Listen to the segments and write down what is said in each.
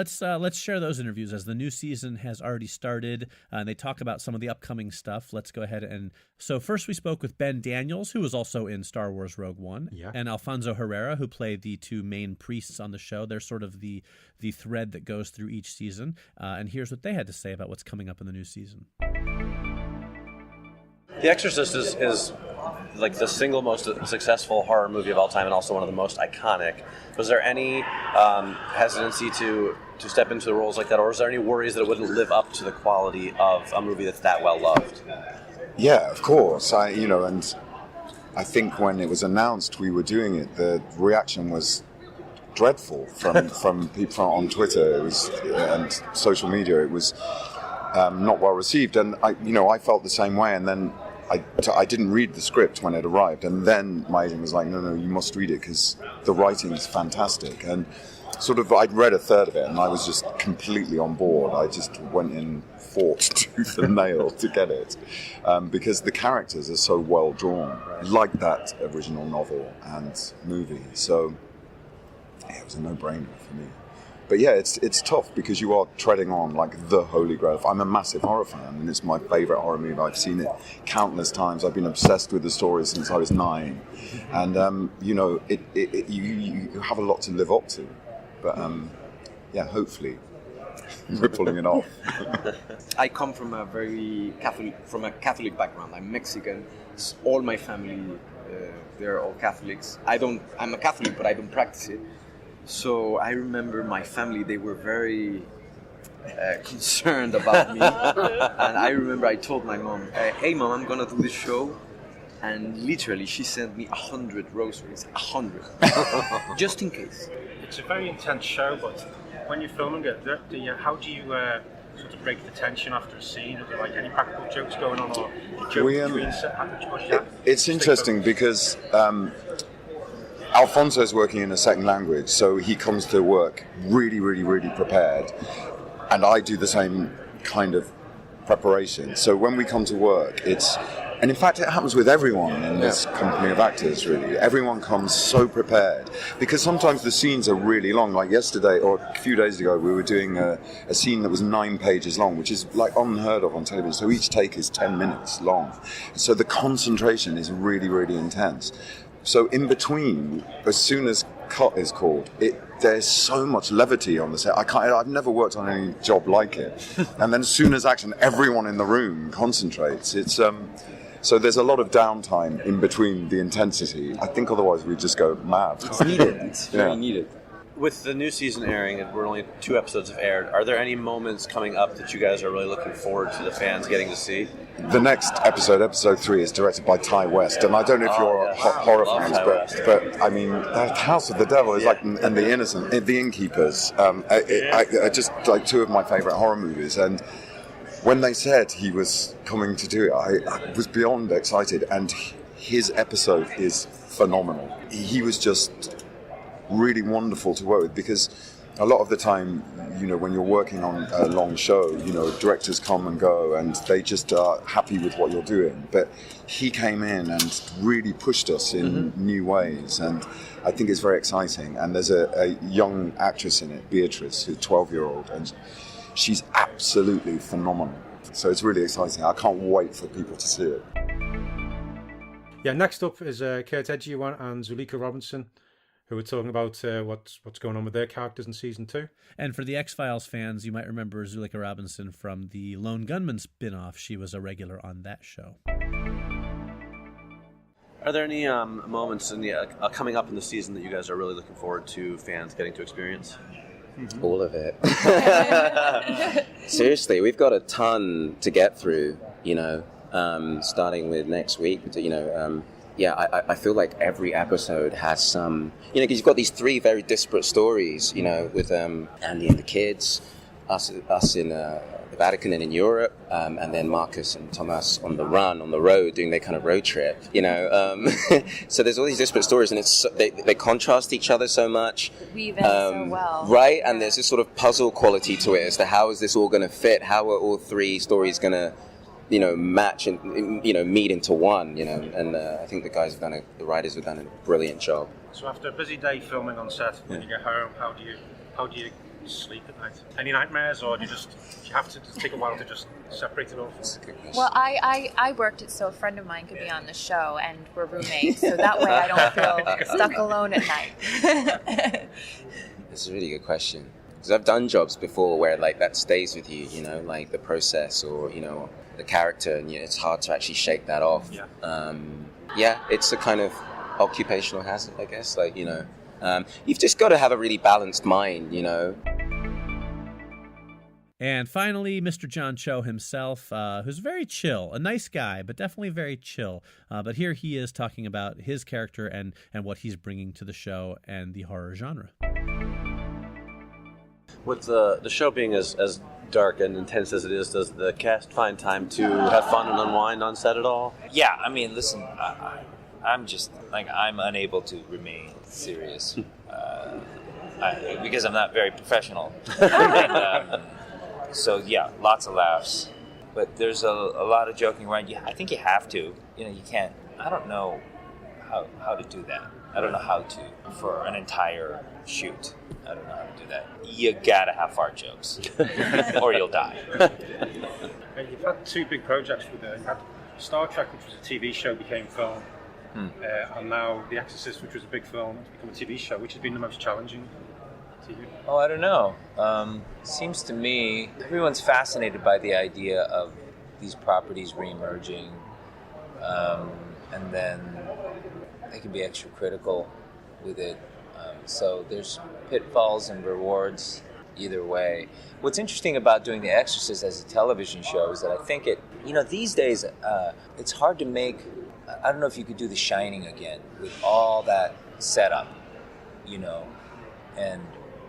Let's share those interviews as the new season has already started, and they talk about some of the upcoming stuff. Let's go ahead and so first we spoke with Ben Daniels, who was also in Star Wars Rogue One, and Alfonso Herrera, who played the two main priests on the show. They're sort of the thread that goes through each season, and here's what they had to say about what's coming up in the new season. The Exorcist is like the single most successful horror movie of all time, and also one of the most iconic. Was there any hesitancy to step into the roles like that, or was there any worries that it wouldn't live up to the quality of a movie that's that well loved? Yeah, of course. And I think when it was announced we were doing it, the reaction was dreadful from people on Twitter. It was and social media. It was not well received, and I felt the same way. And then I didn't read the script when it arrived, and then my agent was like, no, you must read it because the writing is fantastic. And sort of, I'd read a third of it, and I was just completely on board. I just went in, fought tooth and nail to get it, because the characters are so well drawn, like that original novel and movie. So yeah, it was a no-brainer for me. But yeah, it's tough because you are treading on like the holy grail. I'm a massive horror fan, and it's my favourite horror movie. I've seen it countless times. I've been obsessed with the story since I was 9, and you have a lot to live up to. But hopefully we're pulling it off. I come from a Catholic background. I'm Mexican. All my family, they're all Catholics. I'm a Catholic, but I don't practice it. So I remember my family, they were very concerned about me. And I remember I told my mom, hey mom, I'm going to do this show. And literally she sent me 100 rosaries, 100, just in case. It's a very intense show, but when you're filming it, how do you sort of break the tension after a scene? Are there like any practical jokes going on, or jokes between set? It's interesting because Alfonso is working in a second language, so he comes to work really, really, really prepared, and I do the same kind of preparation. So when we come to work, and in fact it happens with everyone in this company of actors, really. Everyone comes so prepared, because sometimes the scenes are really long. Like yesterday, or a few days ago, we were doing a scene that was 9 pages long, which is like unheard of on television. So each take is 10 minutes long. So the concentration is really, really intense. So in between, as soon as cut is called, there's so much levity on the set. I've never worked on any job like it. And then as soon as action, everyone in the room concentrates. So there's a lot of downtime in between the intensity. I think otherwise we'd just go mad. It's needed. It's very needed. With the new season airing, and we're only 2 episodes have aired, are there any moments coming up that you guys are really looking forward to the fans getting to see? The next episode 3, is directed by Ty West, and I don't know if you're horror fans, but I mean, the House of the Devil is like, and The Innocent, The Innkeepers, I just like 2 of my favourite horror movies, and when they said he was coming to do it, I was beyond excited, and his episode is phenomenal. He was just really wonderful to work with, because a lot of the time, when you're working on a long show, directors come and go and they just are happy with what you're doing. But he came in and really pushed us in new ways, and I think it's very exciting. And there's a young actress in it, Beatrice, who's a 12-year-old, and she's absolutely phenomenal. So it's really exciting. I can't wait for people to see it. Yeah, next up is Kurt Egyiawan and Zulekha Robinson, who were talking about what's going on with their characters in season 2. And for the X-Files fans, you might remember Zulekha Robinson from the Lone Gunman spin-off. She was a regular on that show. Are there any moments in the coming up in the season that you guys are really looking forward to fans getting to experience? Mm-hmm. All of it. Seriously, we've got a ton to get through, starting with next week, I feel like every episode has some, because you've got these 3 very disparate stories, with Andy and the kids, us in the Vatican and in Europe, and then Marcus and Thomas on the road, doing their kind of road trip, So there's all these disparate stories, and they contrast each other so much. Weave in so well. Right? And there's this sort of puzzle quality to it as to how is this all going to fit? How are all 3 stories going to match and, meet into one, and I think the writers have done a brilliant job. So after a busy day filming on set, when you get home, how do you sleep at night? Any nightmares, or do you have to just take a while to just separate it all? Well, I worked it so a friend of mine could be on the show, and we're roommates, so that way I don't feel stuck alone at night. It's a really good question. Because I've done jobs before where like that stays with you, you know, like the process or, you know, the character, and it's hard to actually shake that off. It's a kind of occupational hazard, I guess. Like, you know, you've just got to have a really balanced mind, you know. And finally, Mr. John Cho himself, who's very chill, a nice guy, but definitely very chill. But here he is talking about his character and what he's bringing to the show and the horror genre. With the show being as dark and intense as it is, does the cast find time to have fun and unwind on set at all? Yeah, I mean, listen, I'm just, like, I'm unable to remain serious because I'm not very professional. And, so, yeah, lots of laughs. But there's a lot of joking around. I think you have to. You know, you can't, I don't know how to do that. I don't know how to for an entire shoot. I don't know how to do that. You gotta have fart jokes, or you'll die. You've had two big projects with it. You had Star Trek, which was a TV show, became film, and now The Exorcist, which was a big film, has become a TV show. Which has been the most challenging to you? Oh, I don't know. Seems to me everyone's fascinated by the idea of these properties reemerging, and then they can be extra critical with it. So there's pitfalls and rewards either way. What's interesting about doing The Exorcist as a television show is that I think these days it's hard to make, I don't know if you could do The Shining again with all that setup, you know, and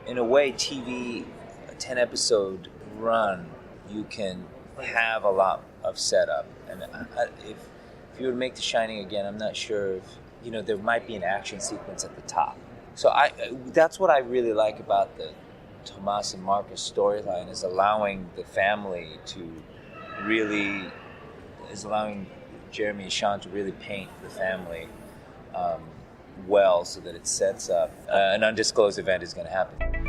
in a way TV, a 10 episode run, you can have a lot of setup. And if you were to make The Shining again, I'm not sure if, you know, there might be an action sequence at the top. So that's what I really like about the Tomas and Marcus storyline, is allowing the family to really, is allowing Jeremy and Sean to really paint the family well so that it sets up an undisclosed event is going to happen.